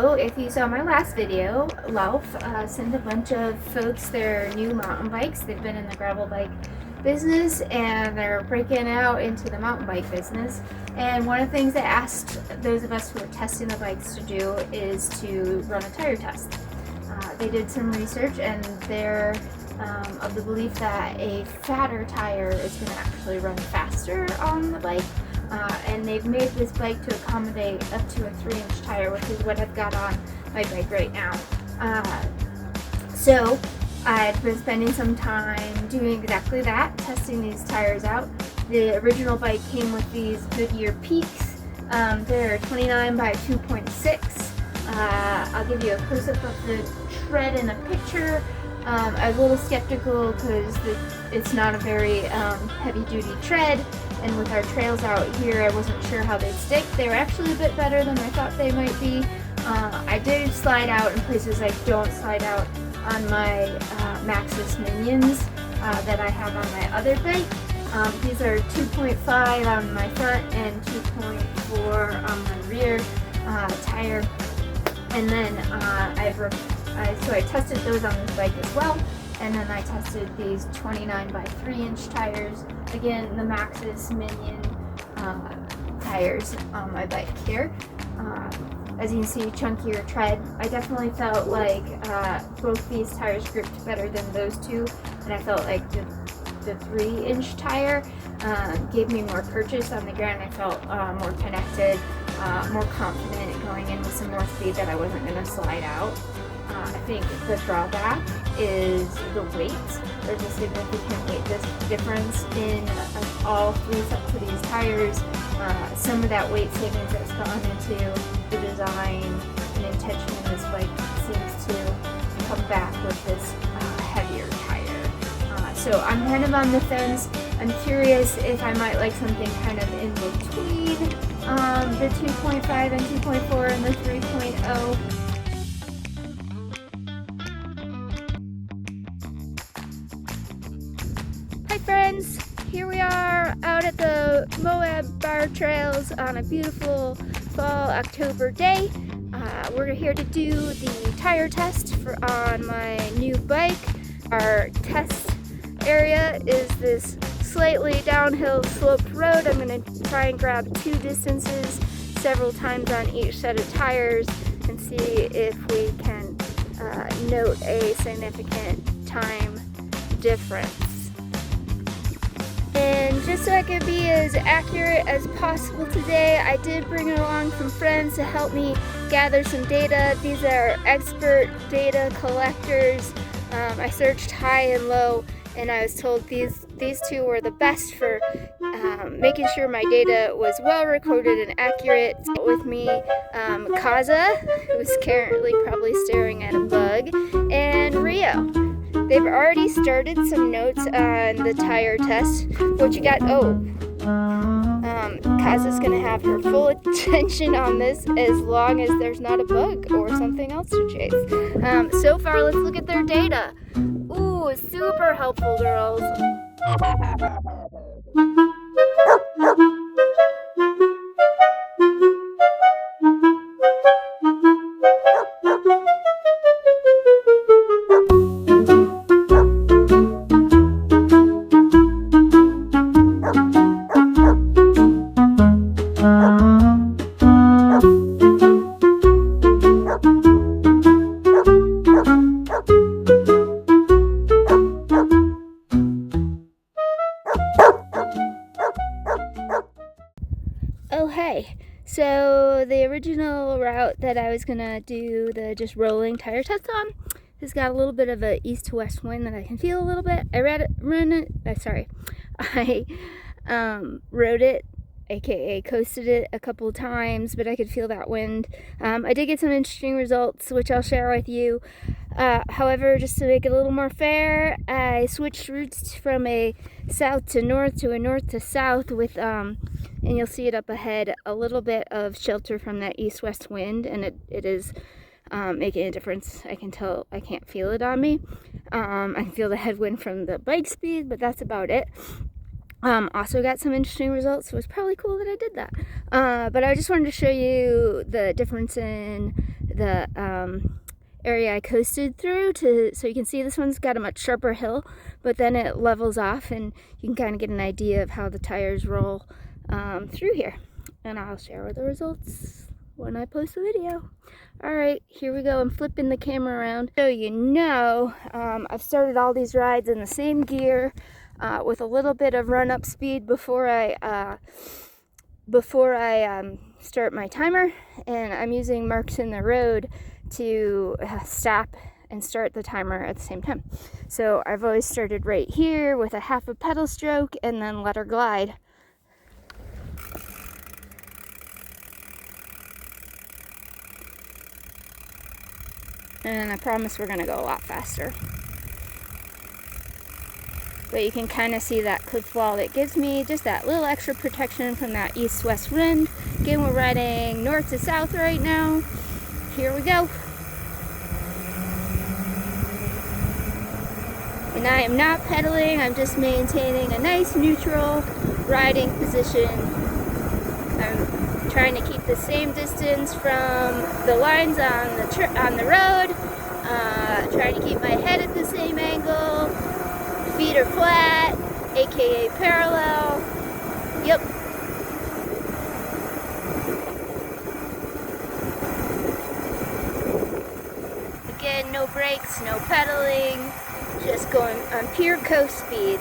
So if you saw my last video, Lauf sent a bunch of folks their new mountain bikes. They've been in the gravel bike business and they're breaking out into the mountain bike business. And one of the things they asked those of us who are testing the bikes to do is to run a tire test. They did some research and they're of the belief that a fatter tire is going to actually run faster on the bike. And they've made this bike to accommodate up to a 3-inch tire, which is what I've got on my bike right now. So I've been spending some time doing exactly that, testing these tires out. The original bike came with these Goodyear Peaks. They're 29 by 2.6. I'll give you a close-up of the tread in a picture. I was a little skeptical because it's not a very heavy-duty tread, and with our trails out here I wasn't sure how they'd stick. They were actually a bit better than I thought they might be. I did slide out in places I don't slide out on my Maxxis Minions that I have on my other bike. These are 2.5 on my front and 2.4 on my rear tire, and then so I tested those on this bike as well, and then I tested these 29 by 3-inch tires, again the Maxxis Minion tires on my bike here. As you can see, chunkier tread. I definitely felt like both these tires gripped better than those two, and I felt like the 3-inch tire gave me more purchase on the ground. I felt more connected, more confident going in with some more speed that I wasn't going to slide out. I think the drawback is the weight. There's a significant weight difference in all 3 sets of these tires. Some of that weight savings that's gone into the design and intention of this bike seems to come back with this heavier tire. So I'm kind of on the fence. I'm curious if I might like something kind of in between the 2.5 and 2.4 and the 3.0. Hi friends, here we are out at the Moab Bar Trails on a beautiful fall October day. We're here to do the tire test on my new bike. Our test area is this slightly downhill sloped road. I'm going to try and grab 2 distances several times on each set of tires and see if we can note a significant time difference. And just so I could be as accurate as possible today, I did bring along some friends to help me gather some data. These are expert data collectors. I searched high and low, and I was told these 2 were the best for making sure my data was well recorded and accurate. With me, Kaza, who's currently probably staring at a bug, and Rio. They've already started some notes on the tire test. What you got? Kaza's gonna have her full attention on this as long as there's not a bug or something else to chase. So far, let's look at their data. Ooh, super helpful, girls. Oh hey, so the original route that I was gonna do the just rolling tire test on has got a little bit of a east to west wind that I can feel a little bit. I rode it, aka coasted it a couple of times, but I could feel that wind. I did get some interesting results which I'll share with you. However, just to make it a little more fair, I switched routes from a south to north to a north to south with and you'll see it up ahead, a little bit of shelter from that east-west wind, and it is making a difference. I can tell, I can't feel it on me. I can feel the headwind from the bike speed, but that's about it. Also got some interesting results, so it was probably cool that I did that. But I just wanted to show you the difference in area I coasted through so you can see this one's got a much sharper hill, but then it levels off and you can kind of get an idea of how the tires roll through here. And I'll share the results when I post the video. Alright, here we go. I'm flipping the camera around so you know I've started all these rides in the same gear with a little bit of run-up speed before I start my timer, and I'm using marks in the road to stop and start the timer at the same time. So I've always started right here with a half a pedal stroke and then let her glide. And I promise we're gonna go a lot faster. But you can kind of see that cliff wall. It gives me just that little extra protection from that east-west wind. Again, we're riding north to south right now. Here we go. And I am not pedaling, I'm just maintaining a nice neutral riding position. I'm trying to keep the same distance from the lines on the road. Trying to keep my head at the same angle. Feet are flat, aka parallel. Yep. Again, no brakes, no pedaling, just going on pure coast speed.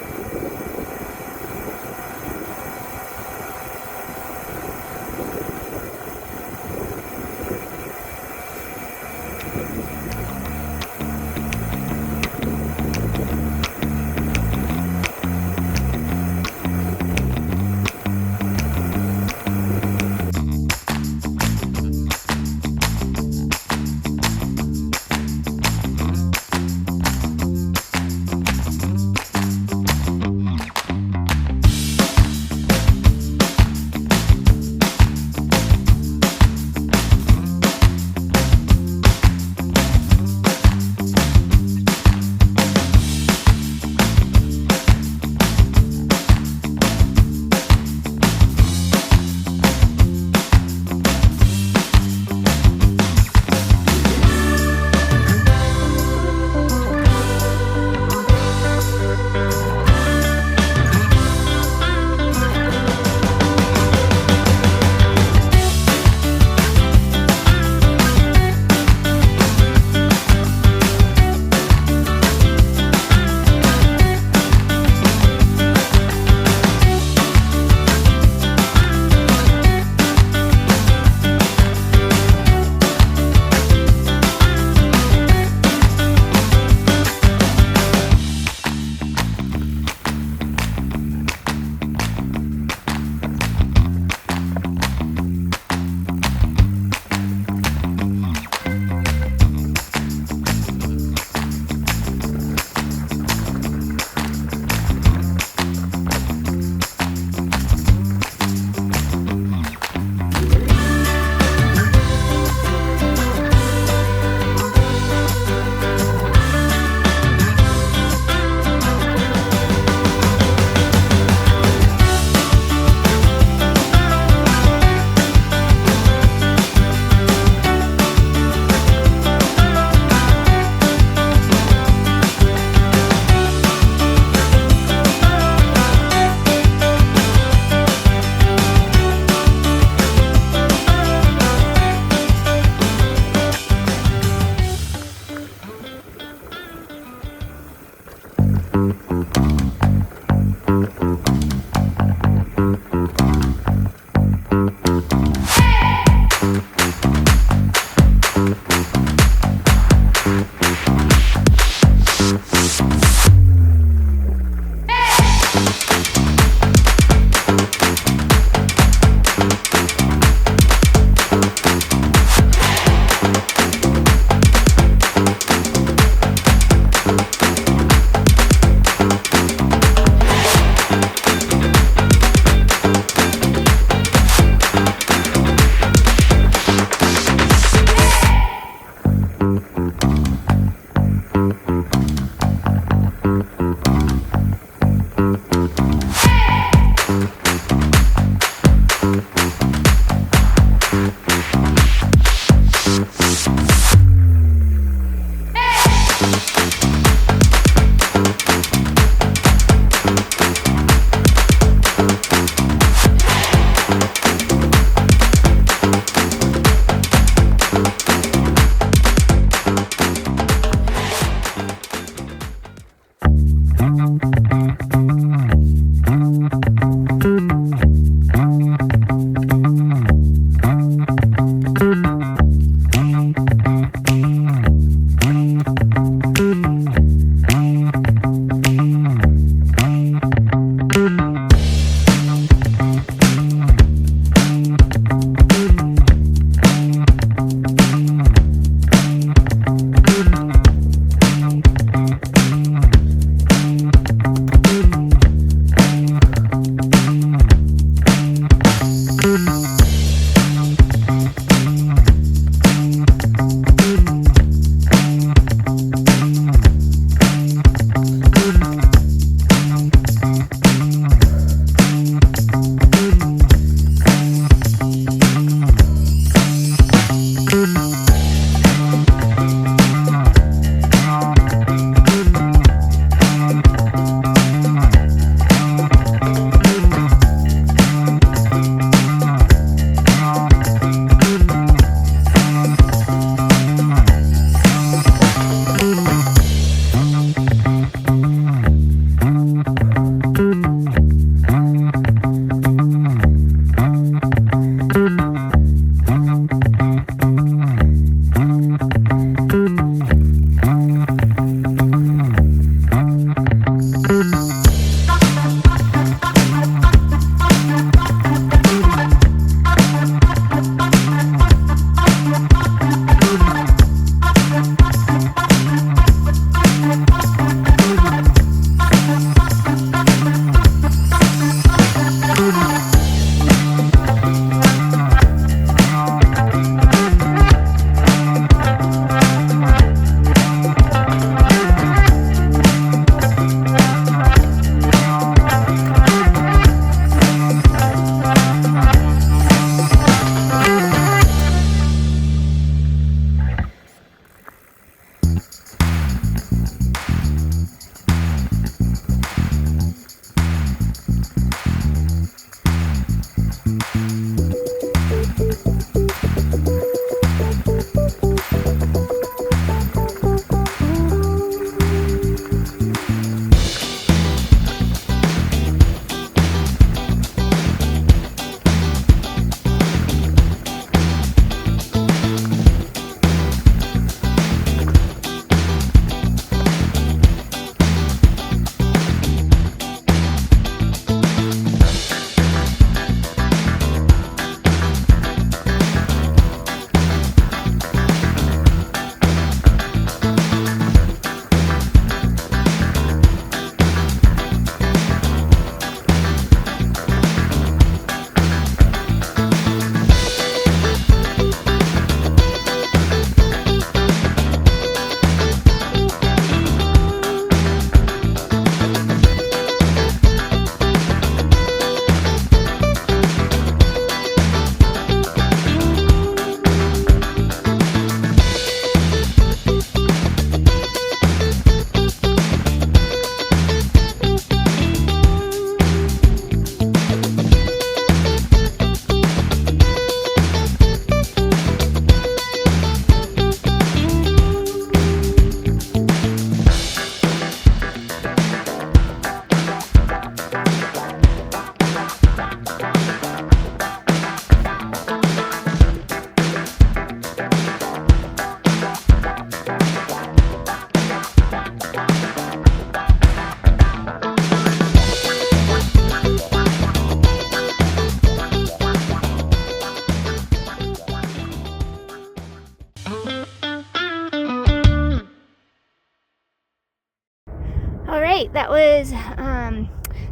All right, that was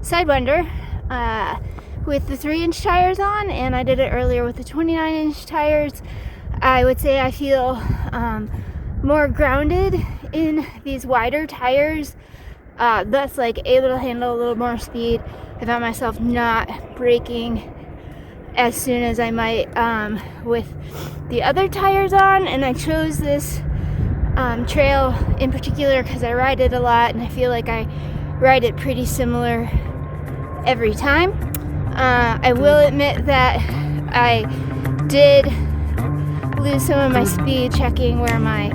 Sidewinder with the 3-inch tires on, and I did it earlier with the 29-inch tires. I would say I feel more grounded in these wider tires, thus like able to handle a little more speed. I found myself not braking as soon as I might with the other tires on, and I chose this trail in particular because I ride it a lot, and I feel like I ride it pretty similar every time. I will admit that I did lose some of my speed checking where my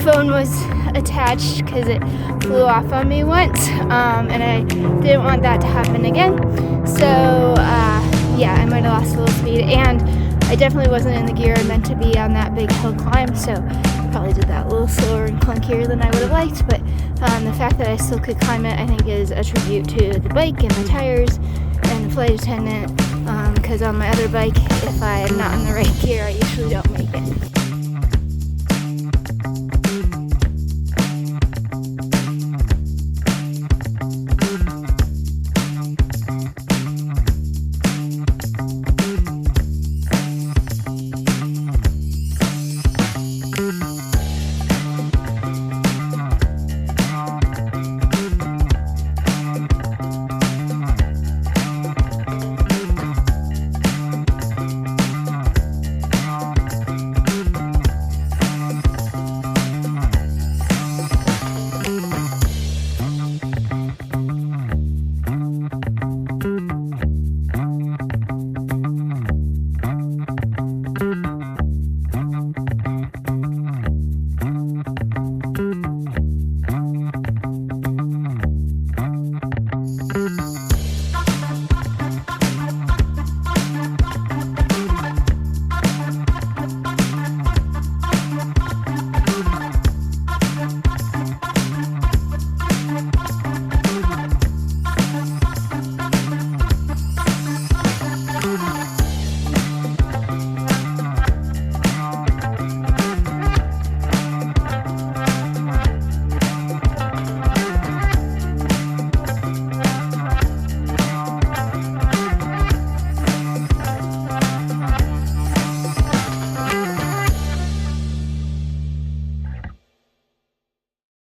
phone was attached because it flew off on me once, and I didn't want that to happen again. So yeah, I might have lost a little speed, and I definitely wasn't in the gear I meant to be on that big hill climb, so probably did that a little slower and clunkier than I would have liked. But the fact that I still could climb it, I think, is a tribute to the bike and the tires and the flight attendant, because on my other bike, if I'm not in the right gear, I usually don't make it.